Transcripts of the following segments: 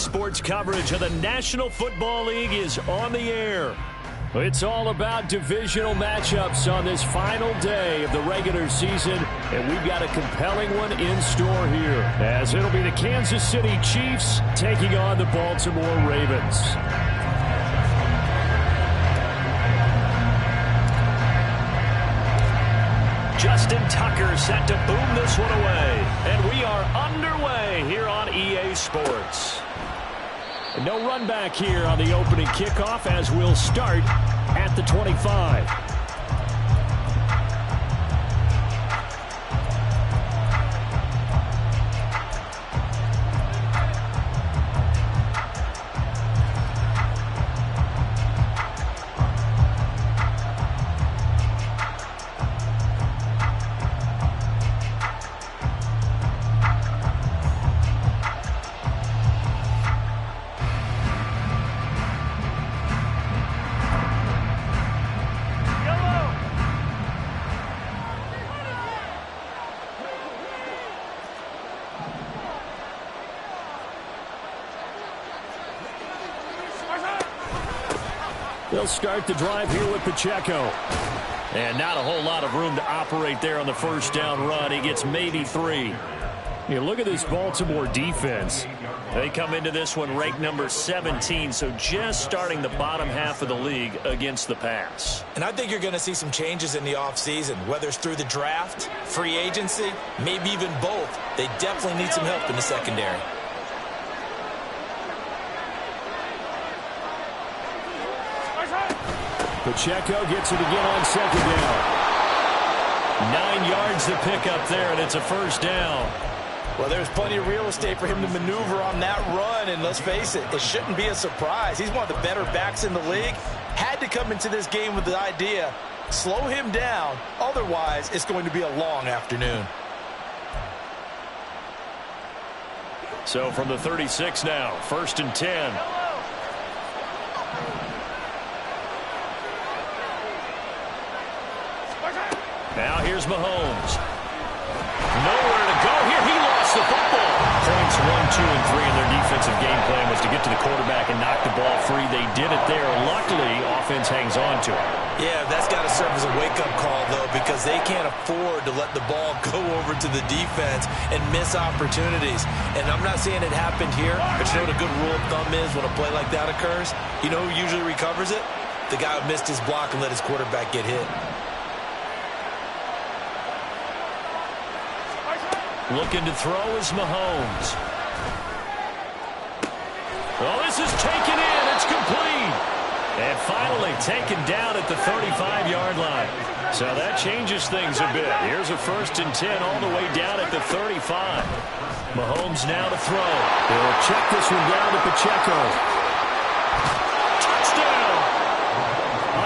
Sports coverage of the National Football League is on the air. It's all about divisional matchups on this final day of the regular season, and we've got a compelling one in store here, as it'll be the Kansas City Chiefs taking on the Baltimore Ravens. Justin Tucker set to boom this one away, and we are underway here on EA Sports. No run back here on the opening kickoff as we'll start at the 25. They'll start the drive here with Pacheco. And not a whole lot of room to operate there on the first down run. He gets maybe 3. You look at this Baltimore defense. They come into this one ranked number 17, so just starting the bottom half of the league against the pass. And I think you're going to see some changes in the offseason, whether it's through the draft, free agency, maybe even both. They definitely need some help in the secondary. Pacheco gets it again on second down. 9 yards to pick up there, and it's a first down. Well, there's plenty of real estate for him to maneuver on that run, and let's face it, it shouldn't be a surprise. He's one of the better backs in the league. Had to come into this game with the idea, slow him down, otherwise it's going to be a long afternoon. So from the 36 now, 1st and 10. Now here's Mahomes. Nowhere to go here. He lost the football. Points 1, 2, and 3 in their defensive game plan was to get to the quarterback and knock the ball free. They did it there. Luckily, offense hangs on to it. Yeah, that's got to serve as a wake-up call, though, because they can't afford to let the ball go over to the defense and miss opportunities. And I'm not saying it happened here, but you know what a good rule of thumb is when a play like that occurs? You know who usually recovers it? The guy who missed his block and let his quarterback get hit. Looking to throw is Mahomes. Oh, this is taken in. It's complete. And finally taken down at the 35-yard line. So that changes things a bit. Here's a 1st and 10 all the way down at the 35. Mahomes now to throw. He'll check this one down to Pacheco. Touchdown!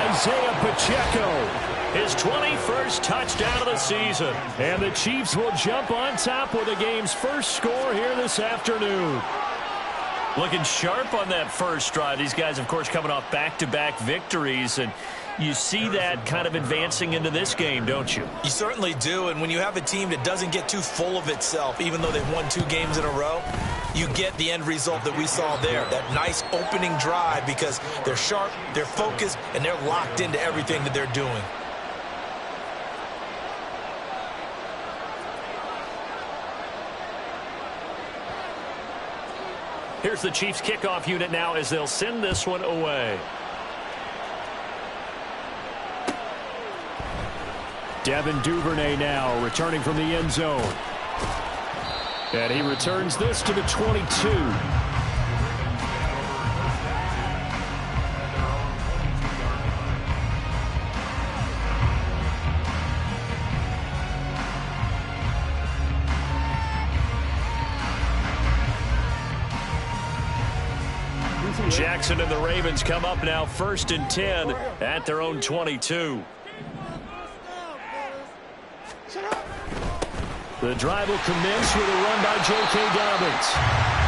Isaiah Pacheco. His 21st touchdown of the season. And the Chiefs will jump on top with the game's first score here this afternoon. Looking sharp on that first drive. These guys, of course, coming off back-to-back victories. And you see that kind of advancing into this game, don't you? You certainly do. And when you have a team that doesn't get too full of itself, even though they've won 2 games in a row, you get the end result that we saw there. That nice opening drive because they're sharp, they're focused, and they're locked into everything that they're doing. Here's the Chiefs kickoff unit now as they'll send this one away. Devin Duvernay now returning from the end zone. And he returns this to the 22. Jackson and the Ravens come up now 1st and 10 at their own 22. The drive will commence with a run by J.K. Dobbins.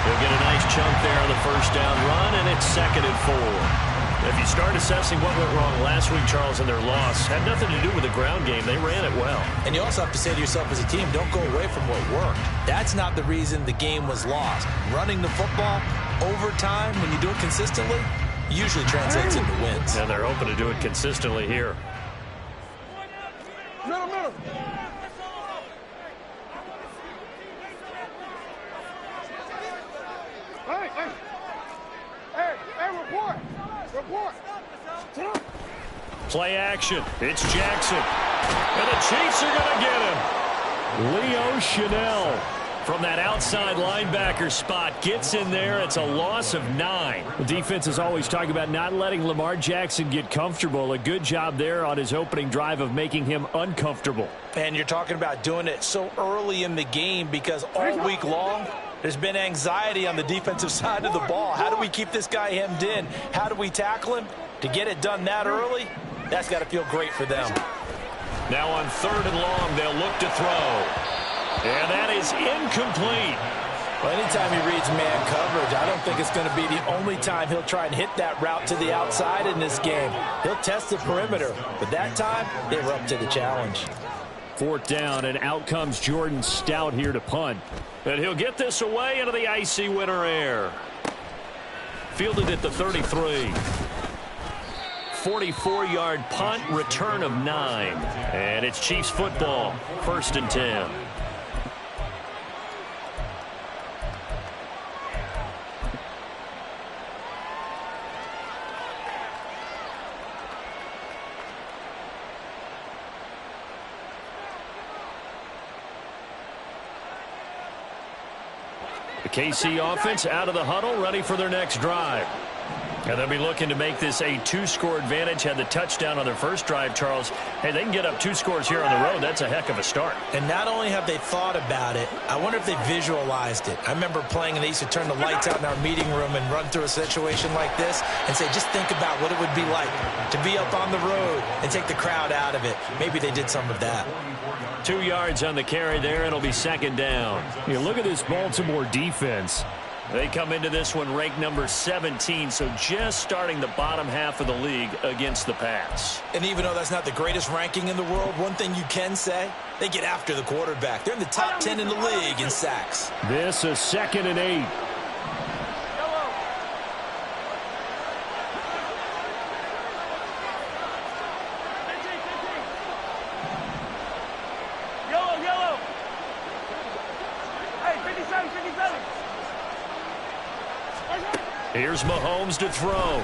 He'll get a nice chunk there on the first down run, and it's 2nd and 4. If you start assessing what went wrong last week, Charles, in their loss, had nothing to do with the ground game. They ran it well. And you also have to say to yourself as a team, don't go away from what worked. That's not the reason the game was lost. Running the football, over time, when you do it consistently, usually translates into wins. And they're hoping to do it consistently here. Middle. Hey, report. Play action. It's Jackson. And the Chiefs are going to get him. Leo Chanel from that outside linebacker spot gets in there. It's a loss of 9. The defense is always talking about not letting Lamar Jackson get comfortable. A good job there on his opening drive of making him uncomfortable. And you're talking about doing it so early in the game because all week long, there's been anxiety on the defensive side of the ball. How do we keep this guy hemmed in? How do we tackle him? To get it done that early, that's got to feel great for them. Now on 3rd and long, they'll look to throw. And that is incomplete. Well, anytime he reads man coverage, I don't think it's going to be the only time he'll try and hit that route to the outside in this game. He'll test the perimeter, but that time, they were up to the challenge. 4th down, and out comes Jordan Stout here to punt. And he'll get this away into the icy winter air. Fielded at the 33. 44-yard punt, return of 9. And it's Chiefs football, 1st and 10. The KC offense out of the huddle, ready for their next drive. And they'll be looking to make this a 2-score advantage. Had the touchdown on their first drive, Charles. Hey, they can get up 2 scores here on the road. That's a heck of a start. And not only have they thought about it, I wonder if they visualized it. I remember playing, and they used to turn the lights out in our meeting room and run through a situation like this and say, just think about what it would be like to be up on the road and take the crowd out of it. Maybe they did some of that. 2 yards on the carry there. It'll be 2nd down. You look at this Baltimore defense. They come into this one ranked number 17, so just starting the bottom half of the league against the pass. And even though that's not the greatest ranking in the world, one thing you can say, they get after the quarterback. They're in the top 10 in the league in sacks. This is 2nd and 8. Yellow. Hey, 57. Here's Mahomes to throw.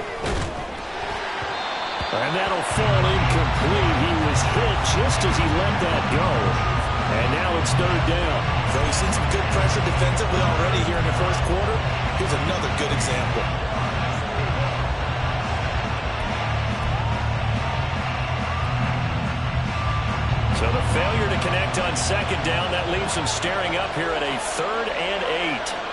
And that'll fall incomplete. He was hit just as he let that go. And now it's 3rd down. So we've seen some good pressure defensively already here in the first quarter. Here's another good example. So the failure to connect on 2nd down, that leaves him staring up here at a 3rd and 8.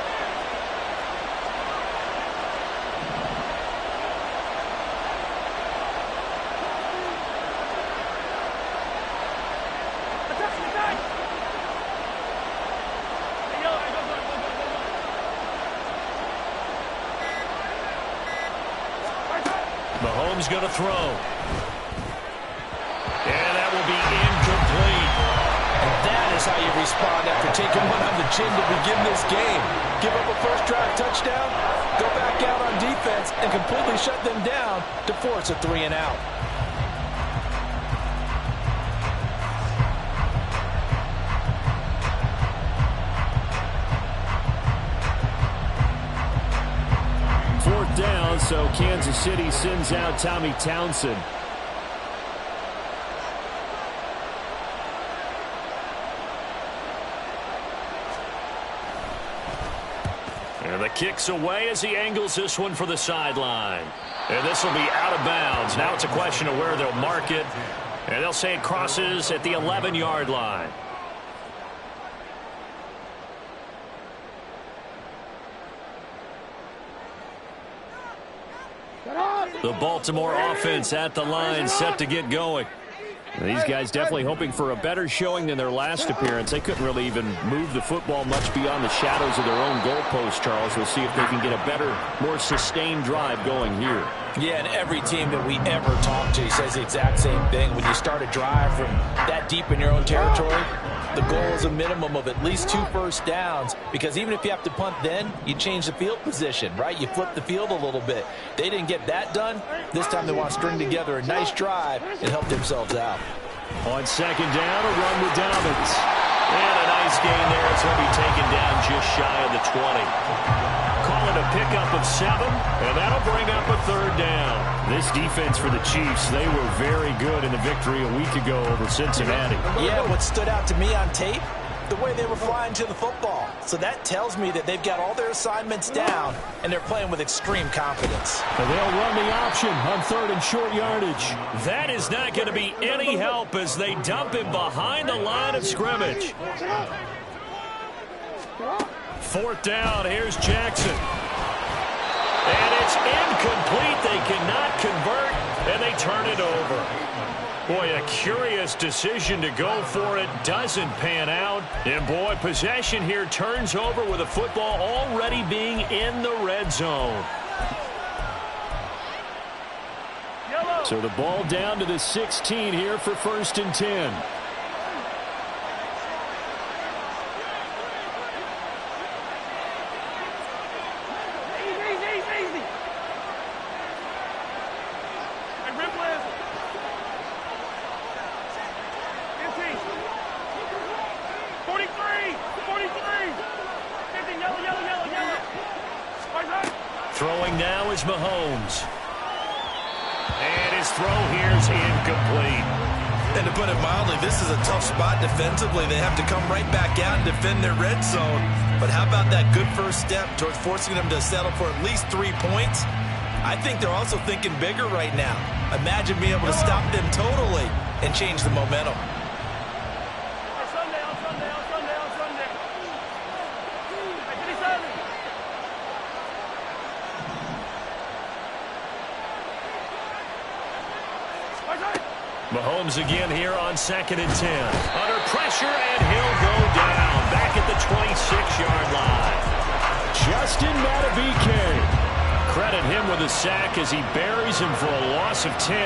Mahomes going to throw. And that will be incomplete. And that is how you respond after taking one on the chin to begin this game. Give up a first drive touchdown, go back out on defense, and completely shut them down to force a 3 and out. Down, so Kansas City sends out Tommy Townsend. And the kick's away as he angles this one for the sideline. And this will be out of bounds. Now it's a question of where they'll mark it. And they'll say it crosses at the 11-yard line. The Baltimore offense at the line, set to get going. These guys definitely hoping for a better showing than their last appearance. They couldn't really even move the football much beyond the shadows of their own goalpost, Charles. We'll see if they can get a better, more sustained drive going here. Yeah, and every team that we ever talk to says the exact same thing. When you start a drive from that deep in your own territory, The goal is a minimum of at least 2 first downs, because even if you have to punt then, you change the field position, right? You flip the field a little bit. They didn't get that done. This time they want to string together a nice drive and help themselves out. On second down, a run with Dobbins. And a nice gain there as he'll be taken down just shy of the 20. Call it a pickup of 7, and that'll bring up a 3rd down. This defense for the Chiefs, they were very good in the victory a week ago over Cincinnati. Yeah, what stood out to me on tape, the way they were flying to the football. So that tells me that they've got all their assignments down, and they're playing with extreme confidence. And they'll run the option on 3rd and short yardage. That is not going to be any help as they dump him behind the line of scrimmage. 4th down, here's Jackson. And it's incomplete. They cannot convert, and they turn it over. Boy, a curious decision to go for it. Doesn't pan out. And, boy, possession here turns over with the football already being in the red zone. So the ball down to the 16 here for 1st and 10. Throwing now is Mahomes. And his throw here is incomplete. And to put it mildly, this is a tough spot defensively. They have to come right back out and defend their red zone. But how about that good first step towards forcing them to settle for at least 3 points? I think they're also thinking bigger right now. Imagine being able to stop them totally and change the momentum. Mahomes again here on 2nd and 10. Under pressure, and he'll go down. Back at the 26-yard line. Justin Madubuike. Credit him with a sack as he buries him for a loss of 10.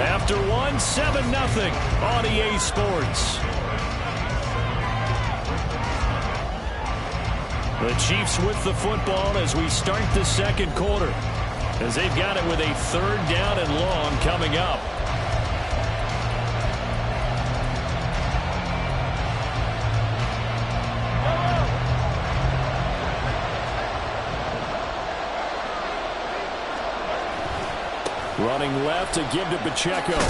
After 1, 7-0 on EA Sports. The Chiefs with the football as we start the 2nd quarter, as they've got it with a 3rd down and long coming up. Running left to give to Pacheco.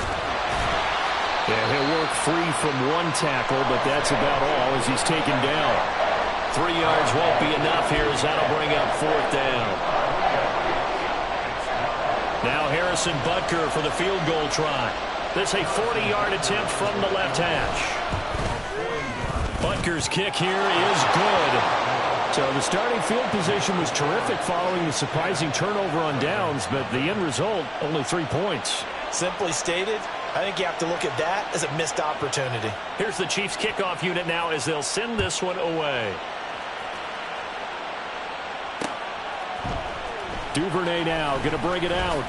And he'll work free from 1 tackle, but that's about all as he's taken down. 3 yards won't be enough here as that'll bring up 4th down. Now Harrison Butker for the field goal try. This a 40-yard attempt from the left hash. Butker's kick here is good. So the starting field position was terrific following the surprising turnover on downs, but the end result, only 3 points. Simply stated, I think you have to look at that as a missed opportunity. Here's the Chiefs kickoff unit now as they'll send this one away. Duvernay now going to bring it out.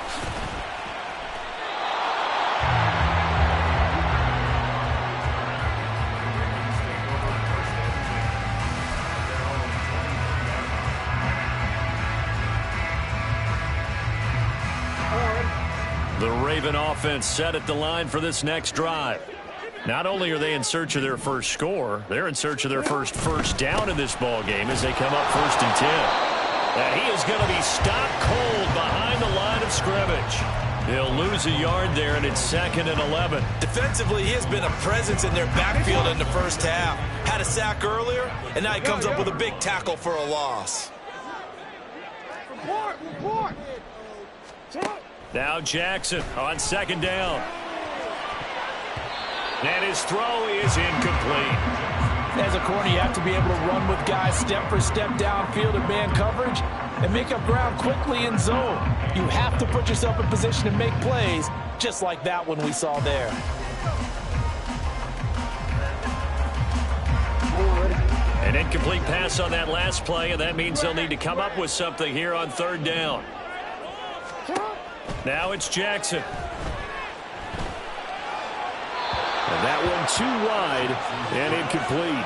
The Raven offense set at the line for this next drive. Not only are they in search of their first score, they're in search of their first down in this ball game as they come up 1st and 10. And he is going to be stopped cold behind the line of scrimmage. He'll lose a yard there, and it's 2nd and 11. Defensively, he has been a presence in their backfield in the first half. Had a sack earlier, and now he comes up with a big tackle for a loss. Report. Now Jackson on 2nd down. And his throw is incomplete. As a corner, you have to be able to run with guys step for step downfield in man coverage and make up ground quickly in zone. You have to put yourself in position to make plays, just like that one we saw there. An incomplete pass on that last play, and that means they'll need to come up with something here on third down. Now it's Jackson. And that one too wide and incomplete.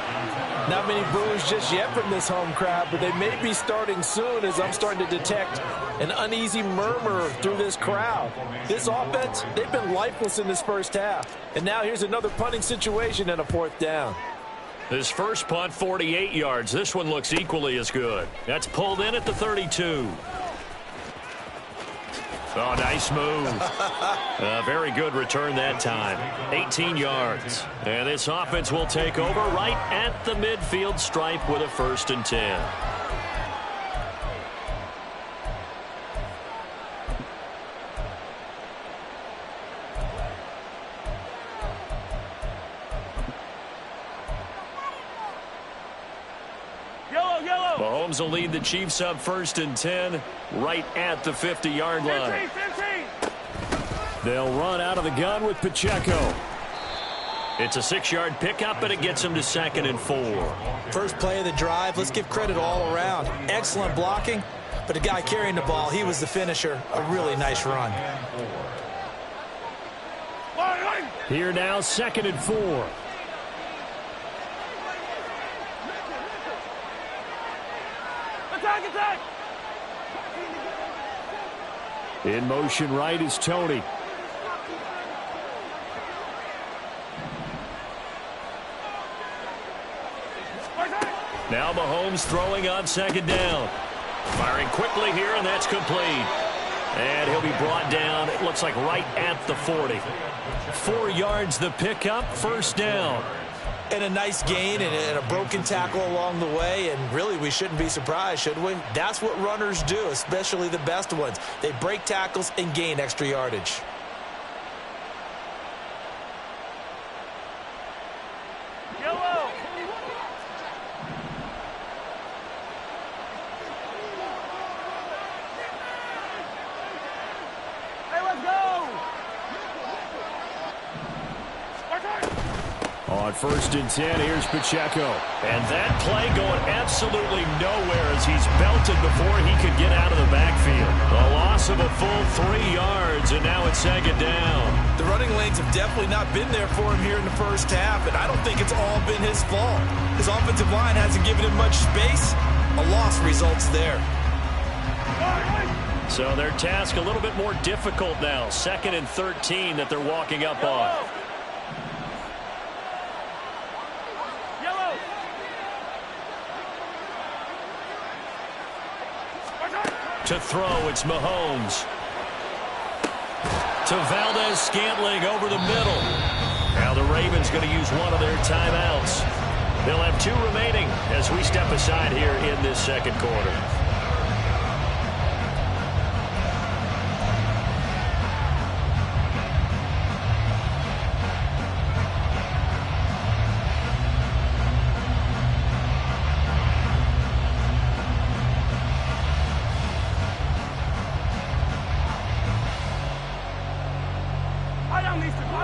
Not many boos just yet from this home crowd, but they may be starting soon as I'm starting to detect an uneasy murmur through this crowd. This offense, they've been lifeless in this first half. And now here's another punting situation and a fourth down. His first punt, 48 yards. This one looks equally as good. That's pulled in at the 32. Oh, nice move. Very good return that time. 18 yards. And this offense will take over right at the midfield stripe with a 1st and 10. Mahomes will lead the Chiefs up 1st and 10 right at the 50-yard line. 15. They'll run out of the gun with Pacheco. It's a 6-yard pickup, and it gets him to 2nd and 4. First play of the drive, let's give credit all around. Excellent blocking, but the guy carrying the ball, he was the finisher. A really nice run. Here now, 2nd and 4. Attack! In motion right is Tony. Now Mahomes throwing on 2nd down. Firing quickly here, and that's complete. And he'll be brought down, it looks like right at the 40. 4 yards the pickup, 1st down. And a nice gain and a broken tackle along the way, and really we shouldn't be surprised, should we? That's what runners do, especially the best ones. They break tackles and gain extra yardage. Yellow. Hey, let's go. On 1st and 10, here's Pacheco. And that play going absolutely nowhere as he's belted before he could get out of the backfield. A loss of a full 3 yards, and now it's 2nd down. The running lanes have definitely not been there for him here in the first half, and I don't think it's all been his fault. His offensive line hasn't given him much space. A loss results there. So their task a little bit more difficult now. 2nd and 13 that they're walking up on. To throw, it's Mahomes. To Valdez-Scantling over the middle. Now the Ravens going to use one of their timeouts. They'll have 2 remaining as we step aside here in this 2nd quarter.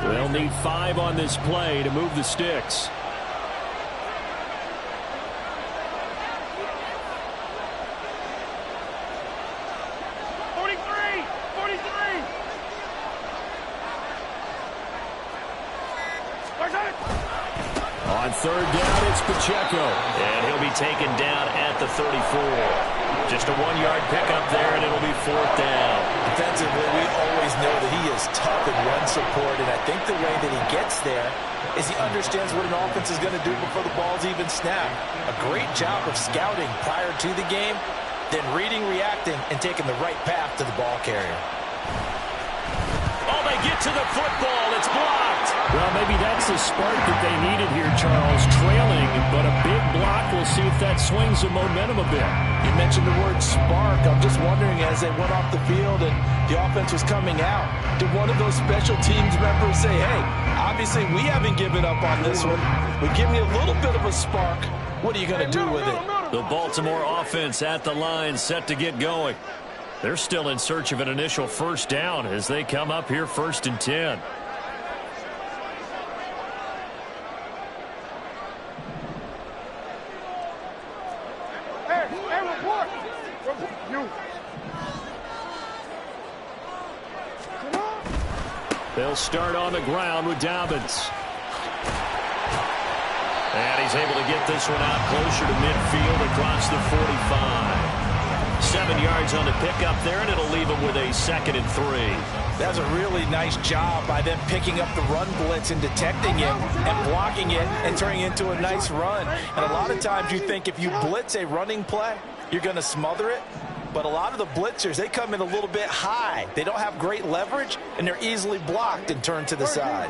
They'll need 5 on this play to move the sticks. On 3rd down, it's Pacheco. And he'll be taken down at the 34. Just a 1-yard pickup there, and it'll be 4th down. Defensively, we always know that he is tough in run support, and I think the way that he gets there is he understands what an offense is going to do before the ball's even snapped. A great job of scouting prior to the game, then reading, reacting, and taking the right path to the ball carrier. Oh, they get to the football. It's blocked. Well, maybe that's the spark that they needed here, Charles. Trailing, but a big block. We'll see if that swings the momentum a bit. You mentioned the word spark. I'm just wondering, as they went off the field and the offense was coming out, did one of those special teams members say, hey, obviously we haven't given up on this one. We give me a little bit of a spark. What are you going to do with it? The Baltimore offense at the line, set to get going. They're still in search of an initial 1st down as they come up here 1st and 10. They'll start on the ground with Dobbins. And he's able to get this one out closer to midfield across the 45. 7 yards on the pickup there, and it'll leave him with a 2nd and 3. That's a really nice job by them picking up the run blitz and detecting it and blocking it and turning it into a nice run. And a lot of times you think if you blitz a running play, you're going to smother it. But a lot of the blitzers, they come in a little bit high. They don't have great leverage, and they're easily blocked and turned to the side.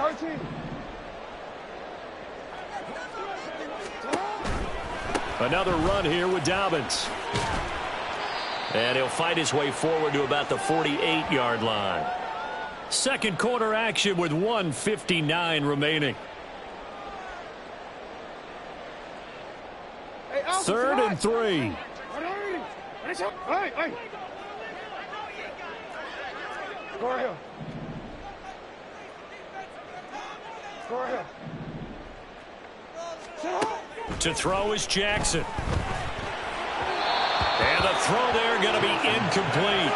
Another run here with Dobbins. And he'll fight his way forward to about the 48-yard line. Second quarter action with 1:59 remaining. 3rd and 3. To throw is Jackson. And the throw there going to be incomplete.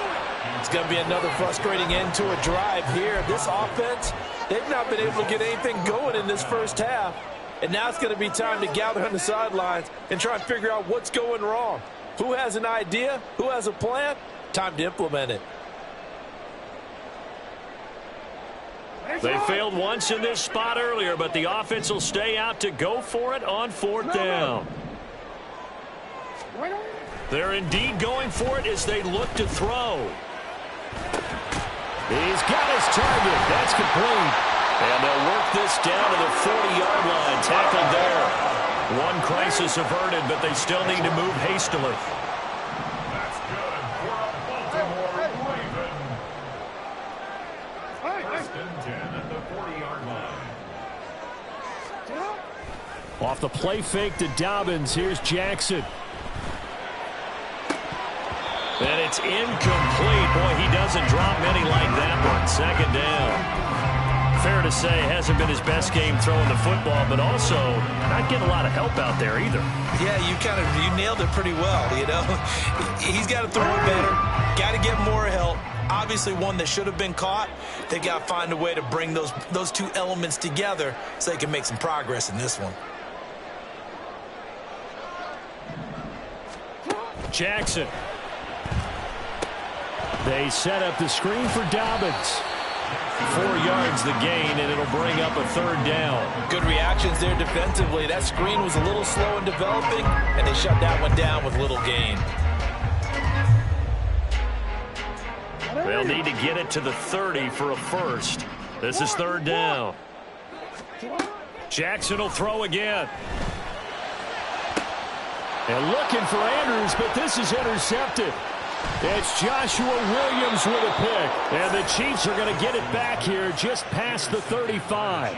It's going to be another frustrating end to a drive here. This offense, they've not been able to get anything going in this first half. And now it's going to be time to gather on the sidelines and try and figure out what's going wrong. Who has an idea? Who has a plan? Time to implement it. They failed once in this spot earlier, but the offense will stay out to go for it on 4th down. They're indeed going for it as they look to throw. He's got his target. That's complete. And they'll work this down to the 40-yard line. Tackled there. One crisis averted, but they still need to move hastily. That's good for a Baltimore Raven. 1st and 10 at the 40-yard line. Off the play fake to Dobbins. Here's Jackson. And it's incomplete. Boy, he doesn't drop many like that one. 2nd down. Fair to say, hasn't been his best game throwing the football, but also not getting a lot of help out there either. Yeah, you nailed it pretty well, you know. He's got to throw it better. Got to get more help. Obviously one that should have been caught. They got to find a way to bring those two elements together so they can make some progress in this one. Jackson. They set up the screen for Dobbins. 4 yards the gain, and it'll bring up a 3rd down. Good reactions there defensively. That screen was a little slow in developing, and they shut that one down with little gain. They'll need to get it to the 30 for a first. This is 3rd down. Jackson will throw again. And looking for Andrews, but this is intercepted. It's Joshua Williams with a pick. And the Chiefs are going to get it back here just past the 35.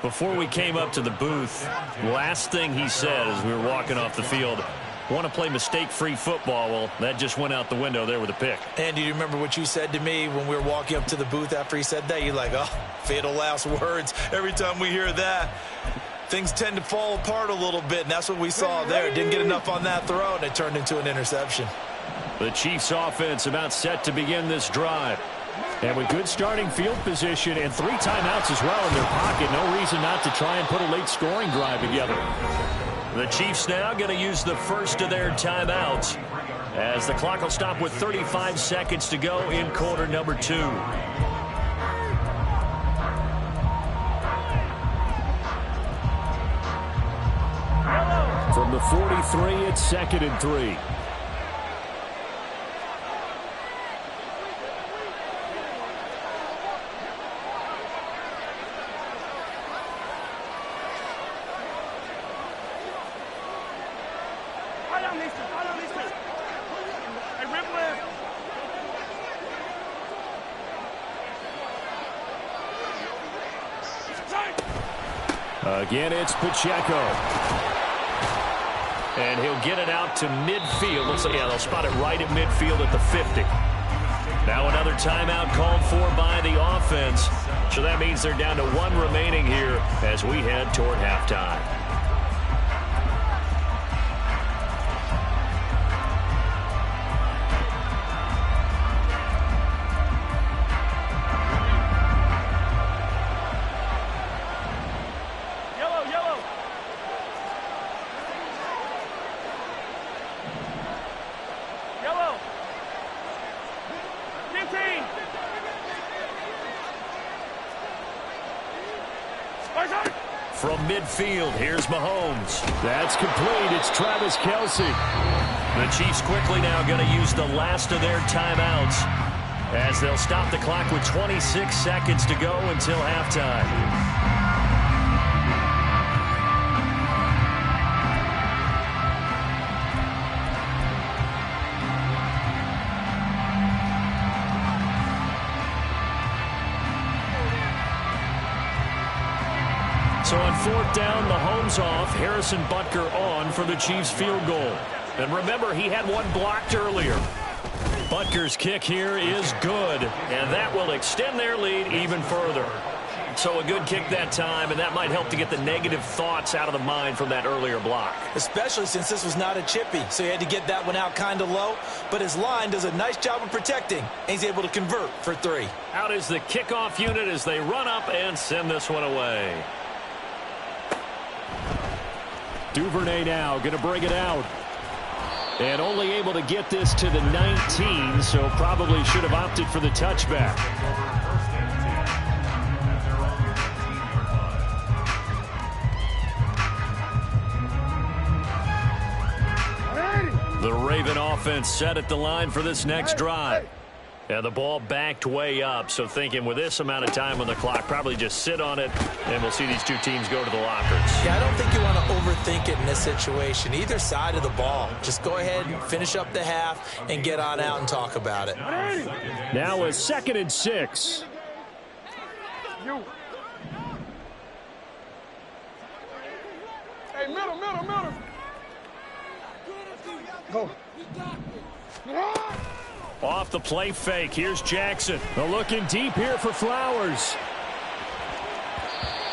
Before we came up to the booth, last thing he said as we were walking off the field, want to play mistake-free football. Well, that just went out the window there with a pick. And do you remember what you said to me when we were walking up to the booth after he said that? You're like, oh, fatal last words. Every time we hear that, things tend to fall apart a little bit, and that's what we saw there. Didn't get enough on that throw, and it turned into an interception. The Chiefs offense about set to begin this drive. And with good starting field position and 3 timeouts as well in their pocket, no reason not to try and put a late scoring drive together. The Chiefs now going to use the first of their timeouts as the clock will stop with 35 seconds to go in quarter number 2. From the 43, it's 2nd and 3. Again, it's Pacheco. And he'll get it out to midfield. Looks like, yeah, they'll spot it right at midfield at the 50. Now another timeout called for by the offense. So that means they're down to 1 remaining here as we head toward halftime. From midfield, here's Mahomes. That's complete. It's Travis Kelce. The Chiefs quickly now going to use the last of their timeouts as they'll stop the clock with 26 seconds to go until halftime. So on fourth down, Mahomes off, Harrison Butker on for the Chiefs field goal. And remember, he had one blocked earlier. Butker's kick here is good, and that will extend their lead even further. So a good kick that time, and that might help to get the negative thoughts out of the mind from that earlier block. Especially since this was not a chippy, so he had to get that one out kind of low. But his line does a nice job of protecting, and he's able to convert for 3. Out is the kickoff unit as they run up and send this one away. Duvernay now going to bring it out. And only able to get this to the 19, so probably should have opted for the touchback. The Raven offense set at the line for this next drive. And the ball backed way up, so thinking with this amount of time on the clock, probably just sit on it, and we'll see these two teams go to the lockers. Yeah, I don't think you want to overthink it in this situation. Either side of the ball. Just go ahead and finish up the half and get on out and talk about it. Now a 2nd and 6. Hey, middle. Go. Off the play fake, here's Jackson. They're looking deep here for Flowers.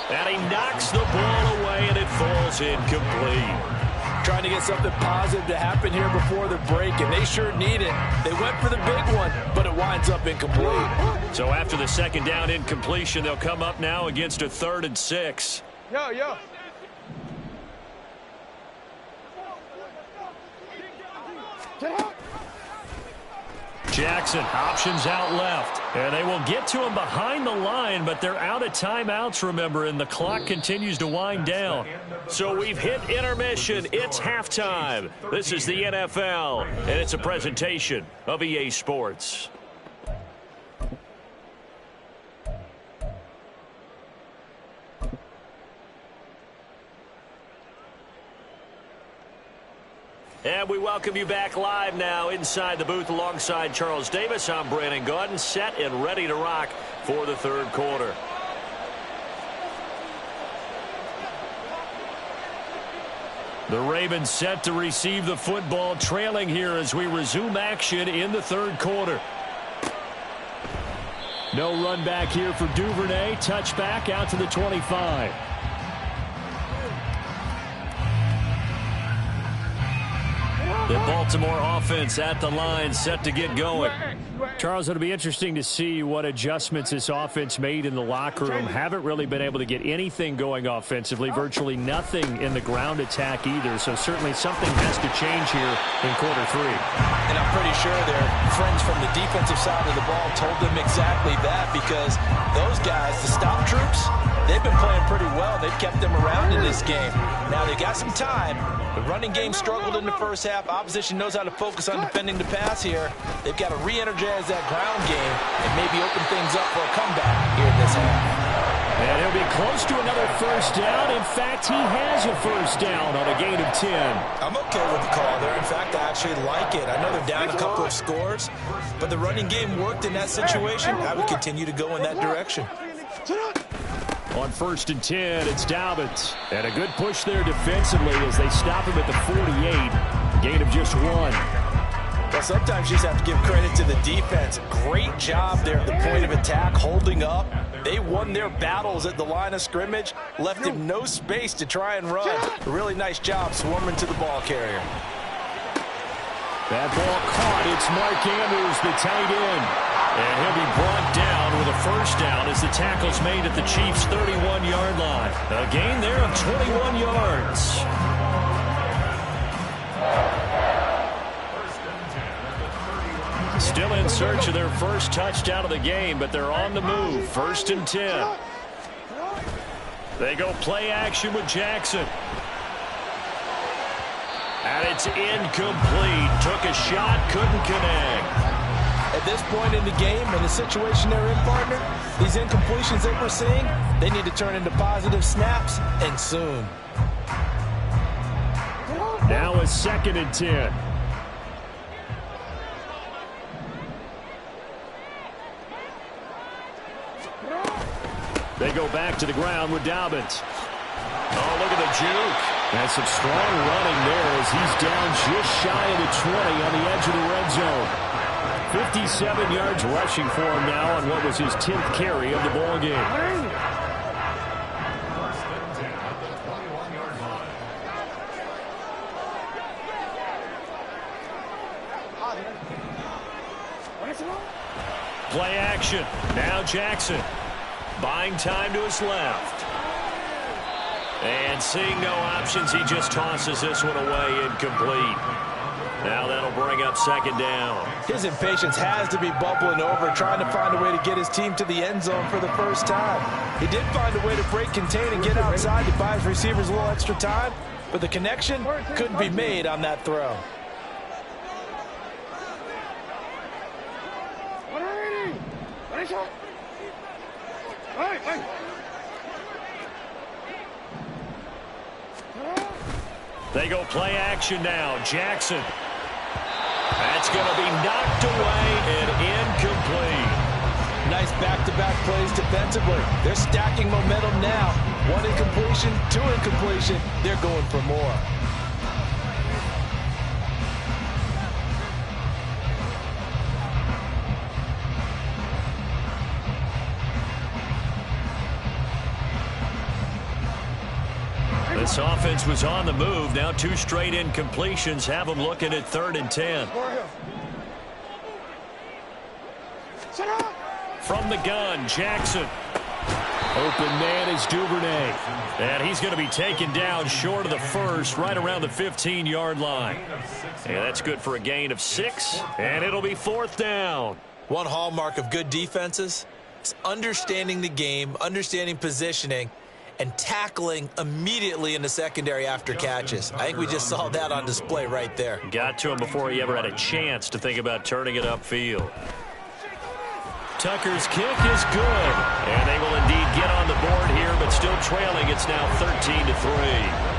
And he knocks the ball away, and it falls incomplete. Trying to get something positive to happen here before the break, and they sure need it. They went for the big one, but it winds up incomplete. So after the 2nd down incompletion, they'll come up now against a 3rd and 6. Yeah. Jackson options out left, and they will get to him behind the line, but they're out of timeouts, remember, and the clock continues to wind down. So we've hit intermission. It's halftime. This is the NFL, and it's a presentation of EA Sports. And we welcome you back live now inside the booth alongside Charles Davis. I'm Brandon Gaudin, set and ready to rock for the 3rd quarter. The Ravens set to receive the football, trailing here as we resume action in the 3rd quarter. No run back here for Duvernay. Touchback out to the 25. The Baltimore offense at the line, set to get going. Charles, it'll be interesting to see what adjustments this offense made in the locker room. Haven't really been able to get anything going offensively, virtually nothing in the ground attack either. So certainly something has to change here in quarter 3. And I'm pretty sure their friends from the defensive side of the ball told them exactly that, because those guys, the stop troops, they've been playing pretty well. They've kept them around in this game. Now they got some time. The running game struggled in the first half. Opposition knows how to focus on defending the pass here. They've got to re-energize that ground game and maybe open things up for a comeback here in this half. And he'll be close to another 1st down. In fact, he has a 1st down on a gain of 10. I'm okay with the call there. In fact, I actually like it. I know they're down a couple of scores, but the running game worked in that situation. I would continue to go in that direction. On 1st and 10, it's Dobbins. And a good push there defensively as they stop him at the 48. Gain of just 1. Well, sometimes you just have to give credit to the defense. Great job there at the point of attack, holding up. They won their battles at the line of scrimmage, left him no space to try and run. A really nice job swarming to the ball carrier. That ball caught. It's Mark Andrews, the tight end. And he'll be brought down with a 1st down as the tackle's made at the Chiefs' 31-yard line. A gain there of 21 yards. Still in search of their first touchdown of the game, but they're on the move. 1st and 10. They go play action with Jackson. And it's incomplete. Took a shot, couldn't connect. At this point in the game, in the situation they're in, partner, these incompletions that we're seeing, they need to turn into positive snaps, and soon. Now a 2nd and 10. They go back to the ground with Dobbins. Oh, look at the juke. That's some strong running there as he's down just shy of the 20 on the edge of the red zone. 57 yards rushing for him now on what was his 10th carry of the ball game. First and 10 at the 21-yard line. Play action. Now Jackson. Buying time to his left. And seeing no options, he just tosses this one away incomplete. Now that'll bring up 2nd down. His impatience has to be bubbling over, trying to find a way to get his team to the end zone for the first time. He did find a way to break contain and get outside to buy his receivers a little extra time, but the connection couldn't be made on that throw. They go play action now. Jackson. That's going to be knocked away and incomplete. Nice back-to-back plays defensively. They're stacking momentum now. 1 incompletion, 2 incompletion. They're going for more. This offense was on the move. Now 2 straight incompletions have them looking at 3rd and 10. From the gun, Jackson. Open man is Duvernay. And he's going to be taken down short of the first, right around the 15-yard line. And that's good for a gain of 6. And it'll be 4th down. One hallmark of good defenses is understanding the game, understanding positioning, and tackling immediately in the secondary after catches. I think we just saw that on display right there. Got to him before he ever had a chance to think about turning it upfield. Tucker's kick is good. And they will indeed get on the board here, but still trailing. It's now 13-3.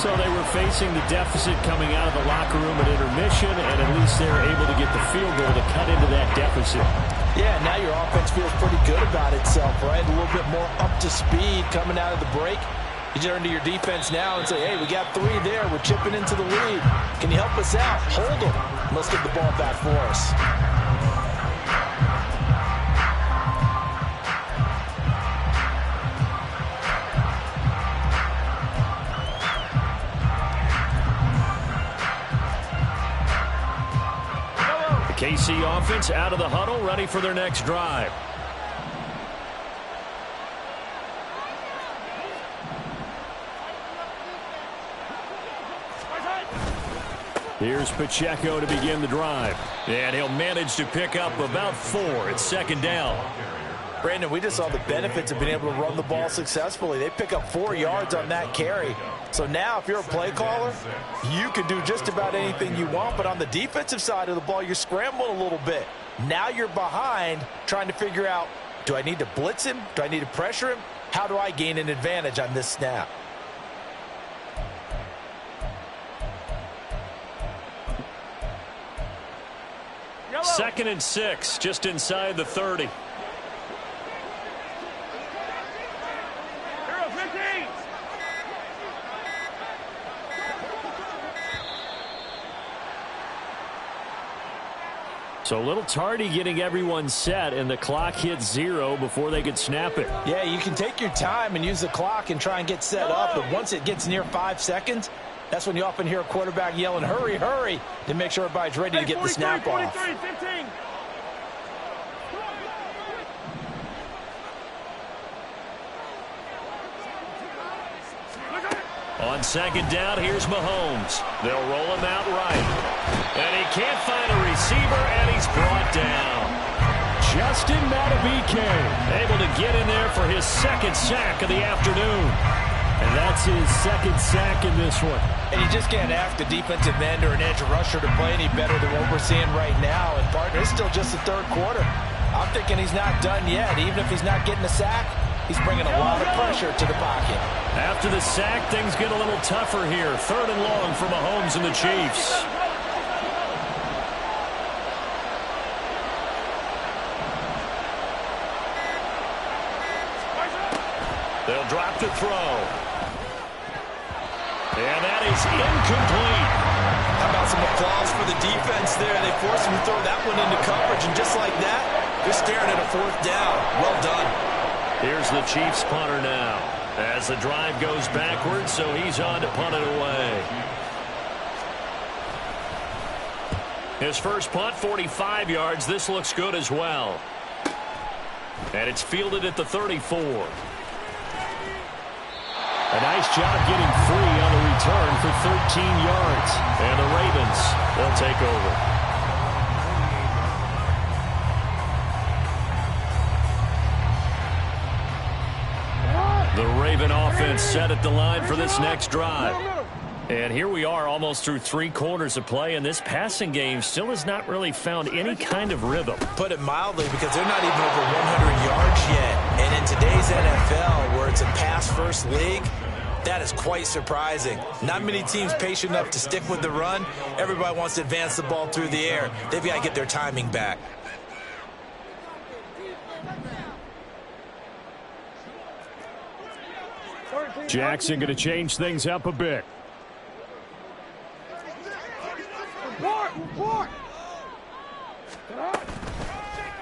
So they were facing the deficit coming out of the locker room at intermission, and at least they were able to get the field goal to cut into that deficit. Yeah, now your offense feels pretty good about itself, right? A little bit more up to speed coming out of the break. You turn to your defense now and say, hey, we got 3 there. We're chipping into the lead. Can you help us out? Hold them. Let's get the ball back for us. KC offense out of the huddle, ready for their next drive. Here's Pacheco to begin the drive. And he'll manage to pick up about 4. It's 2nd down. Brandon, we just saw the benefits of being able to run the ball successfully. They pick up 4 yards on that carry. So now if you're a play caller, you can do just about anything you want. But on the defensive side of the ball, you're scrambling a little bit. Now you're behind trying to figure out, do I need to blitz him? Do I need to pressure him? How do I gain an advantage on this snap? Yellow. 2nd and 6, just inside the 30. So a little tardy getting everyone set, and the clock hits 0 before they could snap it. Yeah, you can take your time and use the clock and try and get set up, but once it gets near 5 seconds, that's when you often hear a quarterback yelling, hurry, hurry, to make sure everybody's ready to get the snap off. 15. On 2nd down, here's Mahomes. They'll roll him out right. And he can't find a receiver, and he's brought down. Justin Madubuike able to get in there for his second sack of the afternoon. And that's his second sack in this one. And you just can't ask a defensive end or an edge rusher to play any better than what we're seeing right now. And, partner, it's still just the third quarter. I'm thinking he's not done yet. Even if he's not getting a sack, he's bringing a lot of pressure to the pocket. After the sack, things get a little tougher here. 3rd and long for Mahomes and the Chiefs. They'll drop to throw. And that is incomplete. How about some applause for the defense there? They forced him to throw that one into coverage, and just like that, they're staring at a 4th down. Well done. Here's the Chiefs punter now. As the drive goes backwards, so he's on to punt it away. His first punt, 45 yards. This looks good as well. And it's fielded at the 34. A nice job getting free on the return for 13 yards. And the Ravens, they'll take over. The Raven offense set at the line for this next drive. And here we are almost through 3 quarters of play, and this passing game still has not really found any kind of rhythm. Put it mildly, because they're not even over 100 yards yet. And in today's NFL, where it's a pass-first league, that is quite surprising. Not many teams patient enough to stick with the run. Everybody wants to advance the ball through the air. They've got to get their timing back. Jackson going to change things up a bit.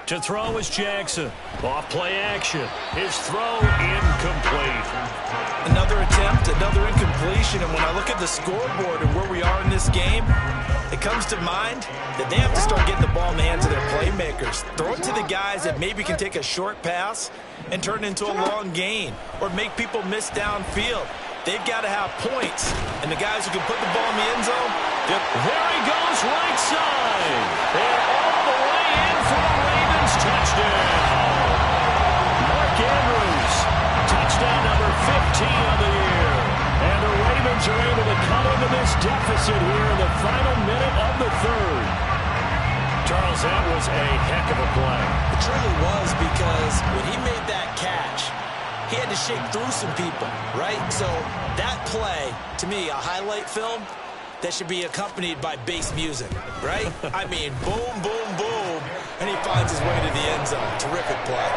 To throw is Jackson. Off play action. His throw incomplete. Another attempt, another incompletion. And when I look at the scoreboard and where we are in this game, it comes to mind that they have to start getting the ball in the hands of their playmakers. Throw it to the guys that maybe can take a short pass and turn it into a long gain, or make people miss downfield. They've got to have points. And the guys who can put the ball in the end zone, there he goes right side. And all the way in for the Ravens touchdown. Mark Andrews, touchdown number 15 of the year. And the Ravens are able to cut into this deficit here in the final minute of the 3rd. Charles, that was a heck of a play. It truly was, because when he made that catch, he had to shake through some people, right? So that play, to me, a highlight film that should be accompanied by bass music, right? I mean, boom, boom, boom, and he finds his way to the end zone. Terrific play.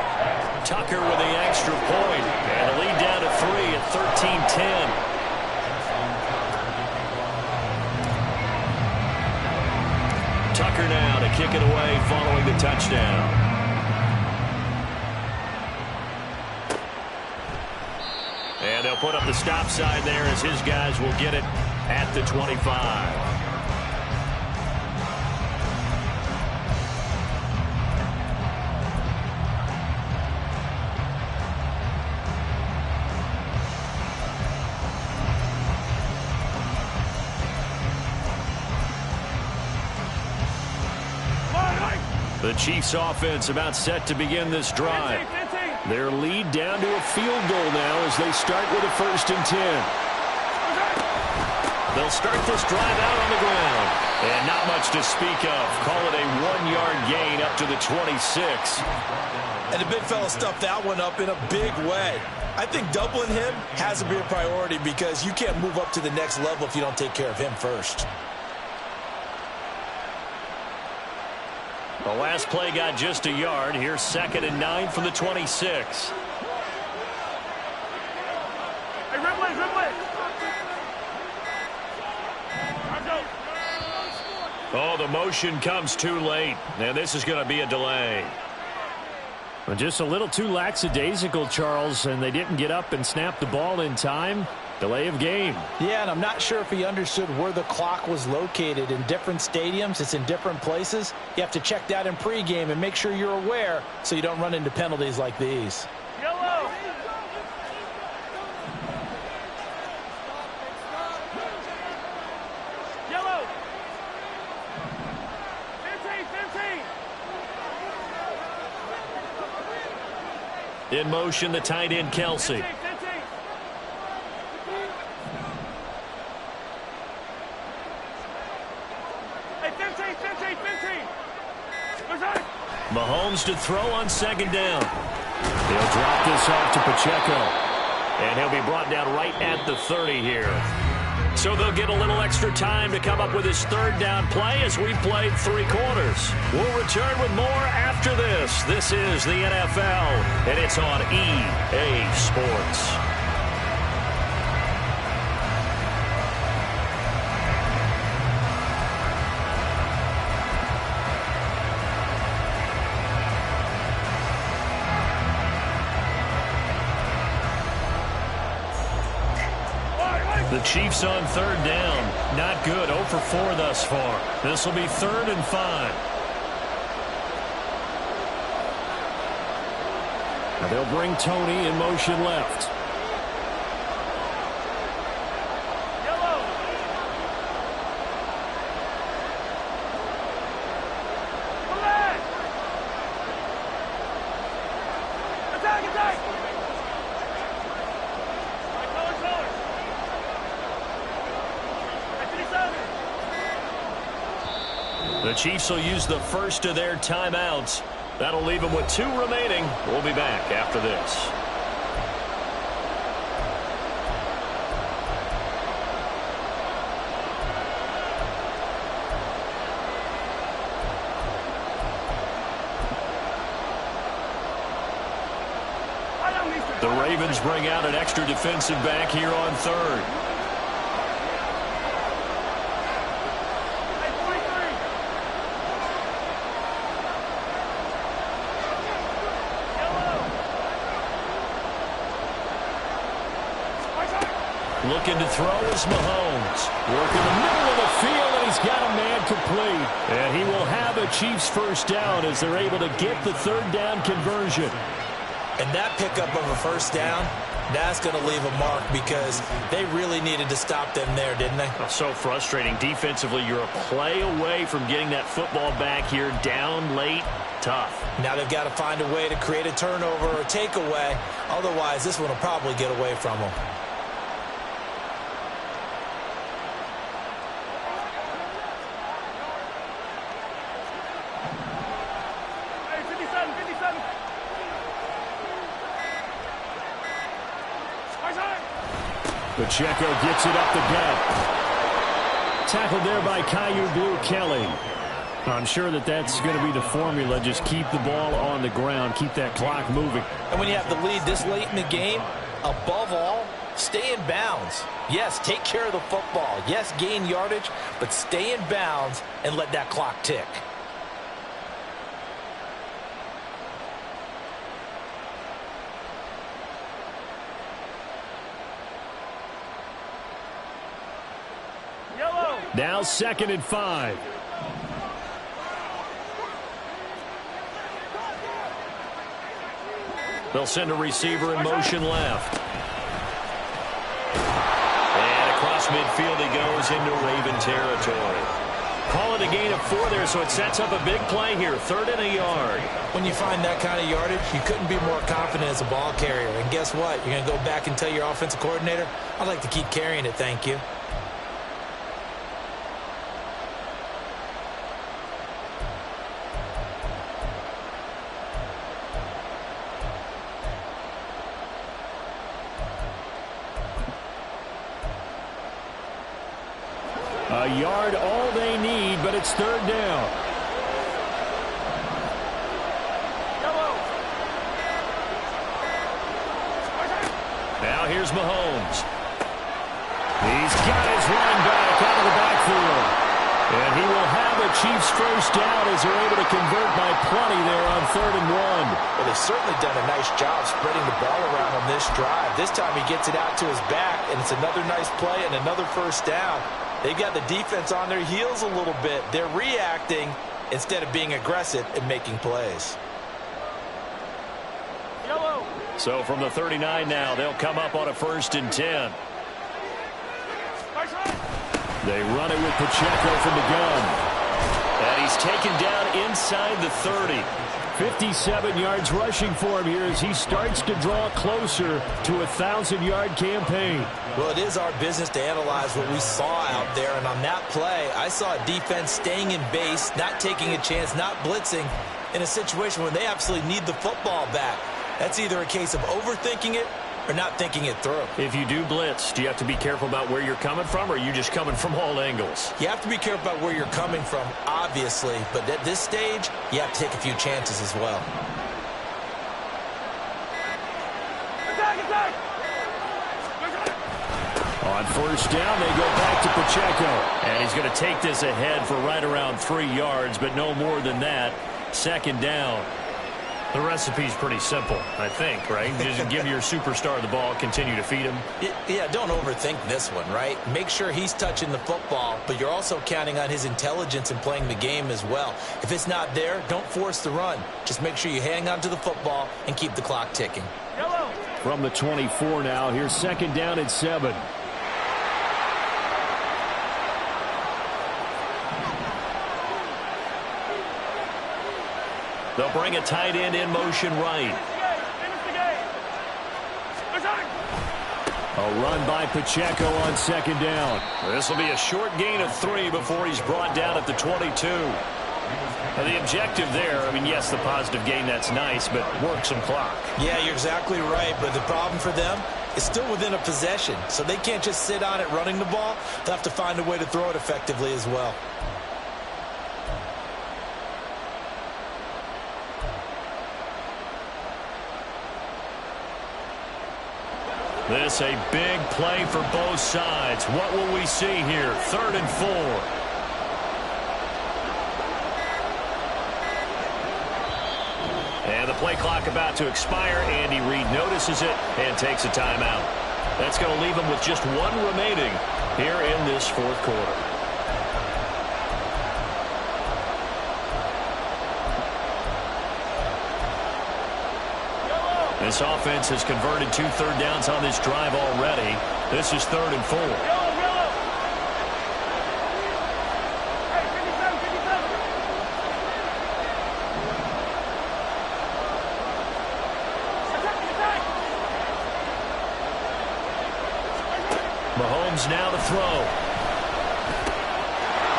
Tucker with the extra point, and a lead down to 3 at 13-10. Tucker now to kick it away following the touchdown. And they'll put up the stop sign there as his guys will get it at the 25. The Chiefs offense about set to begin this drive. Their lead down to a field goal now as they start with a 1st and 10. They'll start this drive out on the ground. And not much to speak of. Call it a 1-yard gain up to the 26. And the big fella stuffed that one up in a big way. I think doubling him has to be a priority, because you can't move up to the next level if you don't take care of him first. The last play got just a yard. Here's 2nd and 9 from the 26. Hey, Ripley, Ripley. Oh, the motion comes too late. And this is going to be a delay. Well, just a little too lackadaisical, Charles, and they didn't get up and snap the ball in time. Delay of game. Yeah, and I'm not sure if he understood where the clock was located. In different stadiums, it's in different places. You have to check that in pregame and make sure you're aware so you don't run into penalties like these. Yellow. Yellow. 15, 15. In motion, the tight end, Kelsey. 15. Hey, 15. Mahomes to throw on second down. He'll drop this off to Pacheco. And he'll be brought down right at the 30 here. So they'll get a little extra time to come up with his third down play as we played 3 quarters. We'll return with more after this. This is the NFL, and it's on EA Sports. The Chiefs on third down. Not good. 0 for 4 thus far. This will be 3rd and 5. Now they'll bring Tony in motion left. Yellow. Come back. Attack. Color. The Chiefs will use the first of their timeouts. That'll leave them with 2 remaining. We'll be back after this. The Ravens bring out an extra defensive back here on third. Looking to throw is Mahomes. Working the middle of the field, and he's got a man complete. And he will have a Chiefs first down as they're able to get the third down conversion. And that pickup of a first down, that's going to leave a mark because they really needed to stop them there, didn't they? So frustrating. Defensively, you're a play away from getting that football back here down late. Tough. Now they've got to find a way to create a turnover or a takeaway. Otherwise, this one will probably get away from them. Pacheco gets it up the gut. Tackled there by Caillou Blue Kelly. I'm sure that's going to be the formula. Just keep the ball on the ground. Keep that clock moving. And when you have the lead this late in the game, above all, stay in bounds. Yes, take care of the football. Yes, gain yardage, but stay in bounds and let that clock tick. Now 2nd and 5. They'll send a receiver in motion left. And across midfield he goes into Raven territory. Call it a gain of 4 there, so it sets up a big play here. 3rd and a yard. When you find that kind of yardage, you couldn't be more confident as a ball carrier. And guess what? You're going to go back and tell your offensive coordinator, I'd like to keep carrying it, thank you. A yard all they need, but it's 3rd down. Now here's Mahomes. He's got his running back out of the backfield. And he will have a Chiefs first down as they're able to convert by plenty there on 3rd and 1. Well, they've certainly done a nice job spreading the ball around on this drive. This time he gets it out to his back, and it's another nice play and another first down. They've got the defense on their heels a little bit. They're reacting instead of being aggressive and making plays. Yellow. So from the 39 now, they'll come up on a 1st and 10. They run it with Pacheco from the gun. And he's taken down inside the 30. 57 yards rushing for him here as he starts to draw closer to a 1,000-yard campaign. Well, it is our business to analyze what we saw out there, and on that play, I saw a defense staying in base, not taking a chance, not blitzing, in a situation where they absolutely need the football back. That's either a case of overthinking it or not thinking it through. If you do blitz, do you have to be careful about where you're coming from, or are you just coming from all angles? You have to be careful about where you're coming from, obviously, but at this stage, you have to take a few chances as well. Attack! On first down, they go back to Pacheco. And he's going to take this ahead for right around 3 yards, but no more than that. Second down. The recipe's pretty simple, I think, right? Just give your superstar the ball, continue to feed him. Yeah, don't overthink this one, right? Make sure he's touching the football, but you're also counting on his intelligence in playing the game as well. If it's not there, don't force the run. Just make sure you hang on to the football and keep the clock ticking. Yellow. From the 24 now, here's second down and 7. They'll bring a tight end in motion right. Finish the game. Attack. A run by Pacheco on second down. This will be a short gain of 3 before he's brought down at the 22. Now the objective there, I mean, yes, the positive gain, that's nice, but work some clock. Yeah, you're exactly right, but the problem for them is still within a possession, so they can't just sit on it running the ball. They'll have to find a way to throw it effectively as well. This a big play for both sides. What will we see here? 3rd and 4. And the play clock about to expire. Andy Reid notices it and takes a timeout. That's going to leave him with just 1 remaining here in this 4th quarter. This offense has converted 2 third downs on this drive already. This is 3rd and 4. Yellow. Hey, 57. Attack. Mahomes now to throw.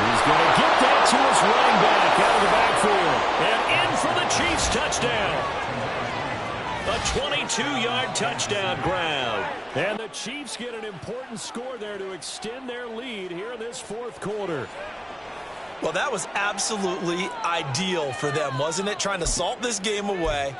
He's going to get that to his running back out of the backfield. And in for the Chiefs touchdown. A 22-yard touchdown grab. And the Chiefs get an important score there to extend their lead here in this 4th quarter. Well, that was absolutely ideal for them, wasn't it? Trying to salt this game away.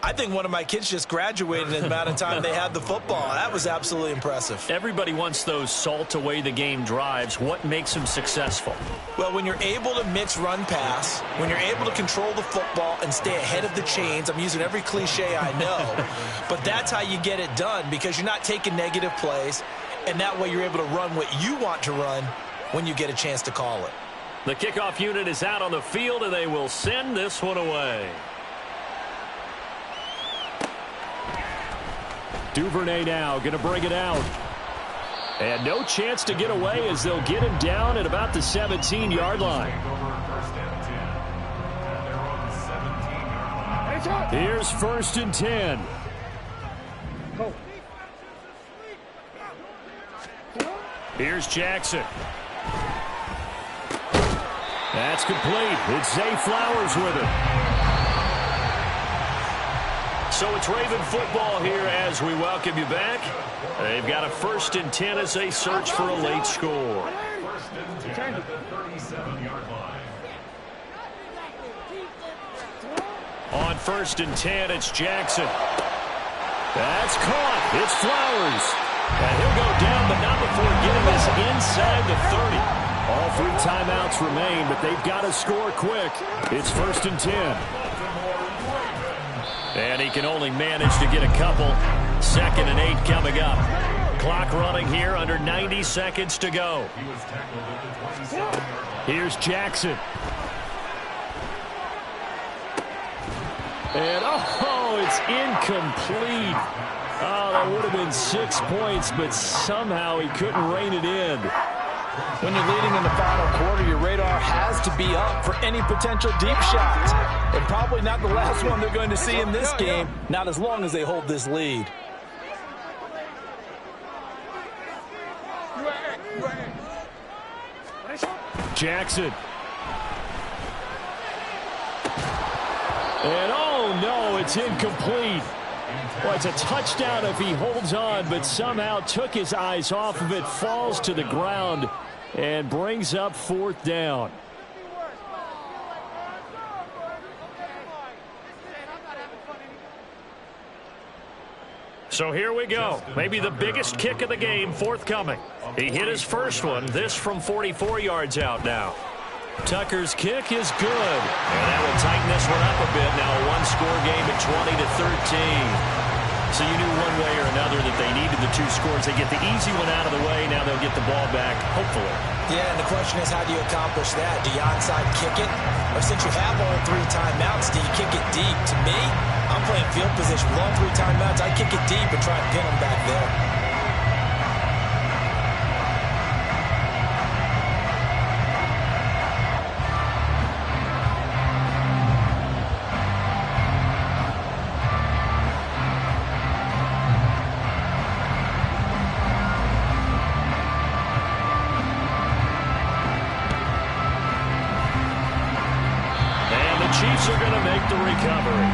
I think one of my kids just graduated in the amount of time they had the football. That was absolutely impressive. Everybody wants those salt-away-the-game drives. What makes them successful? Well, when you're able to mix run-pass, when you're able to control the football and stay ahead of the chains, I'm using every cliche I know, but that's how you get it done because you're not taking negative plays, and that way you're able to run what you want to run when you get a chance to call it. The kickoff unit is out on the field, and they will send this one away. Duvernay now going to bring it out. And no chance to get away as they'll get him down at about the 17-yard line. Here's 1st and 10. Here's Jackson. That's complete. It's Zay Flowers with it. So it's Raven football here as we welcome you back. They've got a 1st and 10 as they search for a late score. 1st and 10 at the 37-yard line. On 1st and 10, it's Jackson. That's caught. It's Flowers. And he'll go down, but not before getting this inside the 30. All 3 timeouts remain, but they've got to score quick. It's 1st and 10. And he can only manage to get a couple. 2nd and 8 coming up. Clock running here, under 90 seconds to go. Here's Jackson. And, oh, it's incomplete. Oh, that would have been 6 points, but somehow he couldn't rein it in. When you're leading in the final quarter, your radar has to be up for any potential deep shots. And probably not the last one they're going to see in this game, not as long as they hold this lead. Jackson. And oh no, it's incomplete. Well, it's a touchdown if he holds on, but somehow took his eyes off of it, falls to the ground, and brings up 4th down. So here we go. Maybe the biggest kick of the game forthcoming. He hit his first one. This from 44 yards out now. Tucker's kick is good. And that will tighten this one up a bit. Now a one-score game at 20-13. So you knew one way or another that they needed the 2 scores. They get the easy one out of the way. Now they'll get the ball back, hopefully. Yeah, and the question is, how do you accomplish that? Do you onside kick it? Or since you have all 3 timeouts, do you kick it deep? To me, I'm playing field position. With all 3 timeouts, I kick it deep and try and pin them back there. Chiefs are going to make the recovery.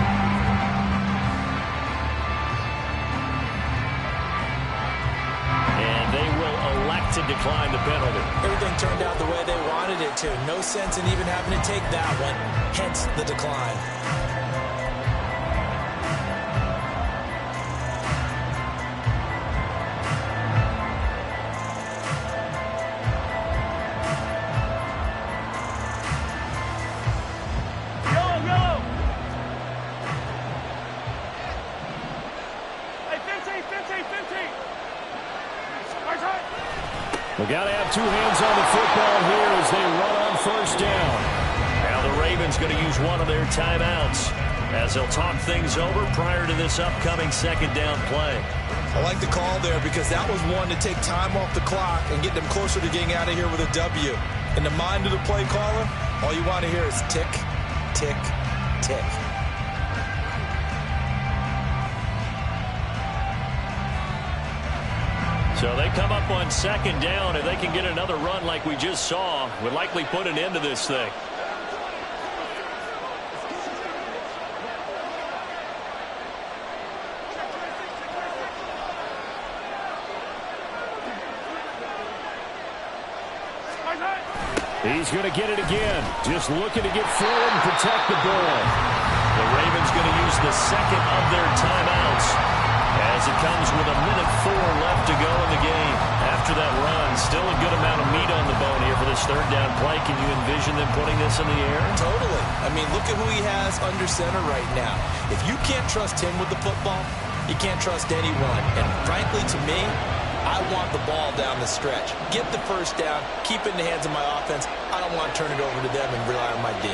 And they will elect to decline the penalty. Everything turned out the way they wanted it to. No sense in even having to take that one, hence the decline. We got to have 2 hands on the football here as they run on 1st down. Now the Ravens going to use one of their timeouts as they'll talk things over prior to this upcoming 2nd down play. I like the call there because that was one to take time off the clock and get them closer to getting out of here with a W. In the mind of the play caller, all you want to hear is tick, tick, tick. So they come up on 2nd down. If they can get another run like we just saw, would likely put an end to this thing. He's going to get it again. Just looking to get forward and protect the ball. The Ravens going to use the 2nd of their timeouts as it comes with 1:04 left to go in the game. After that run, still a good amount of meat on the bone here for this 3rd down play. Can you envision them putting this in the air? Totally. I mean, look at who he has under center right now. If you can't trust him with the football, you can't trust anyone. And frankly, to me, I want the ball down the stretch. Get the 1st down, keep it in the hands of my offense. I don't want to turn it over to them and rely on my D.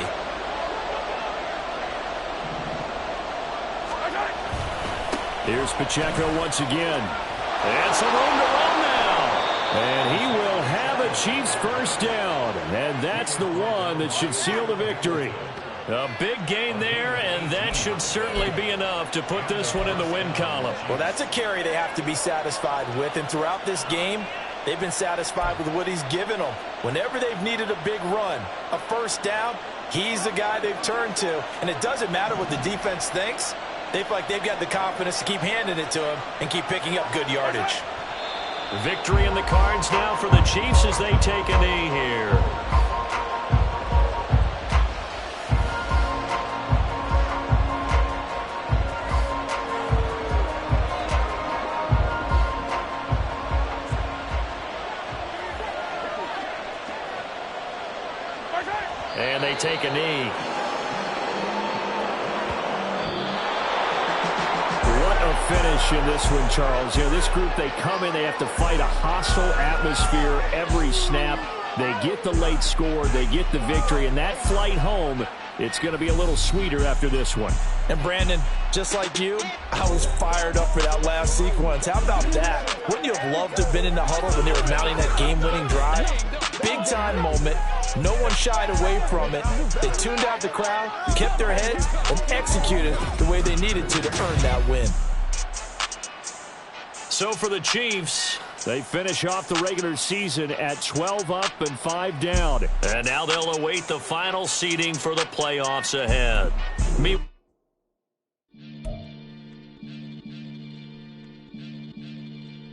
Here's Pacheco once again. And some room to run now. And he will have a Chiefs 1st down. And that's the one that should seal the victory. A big gain there, and that should certainly be enough to put this one in the win column. Well, that's a carry they have to be satisfied with. And throughout this game, they've been satisfied with what he's given them. Whenever they've needed a big run, a 1st down, he's the guy they've turned to. And it doesn't matter what the defense thinks. They feel like they've got the confidence to keep handing it to him and keep picking up good yardage. Victory in the cards now for the Chiefs as they take a knee here. And they take a knee. Finish in this one, Charles. You know, this group, they come in, they have to fight a hostile atmosphere every snap. They get the late score, they get the victory, and that flight home It's going to be a little sweeter after this one. And Brandon, just like you, I was fired up for that last sequence. How about that? Wouldn't you have loved to have been in the huddle when they were mounting that game-winning drive? Big-time moment. No one shied away from it. They tuned out the crowd, kept their heads, and executed the way they needed to earn that win. So for the Chiefs, they finish off the regular season at 12 up and 5 down. And now they'll await the final seeding for the playoffs ahead.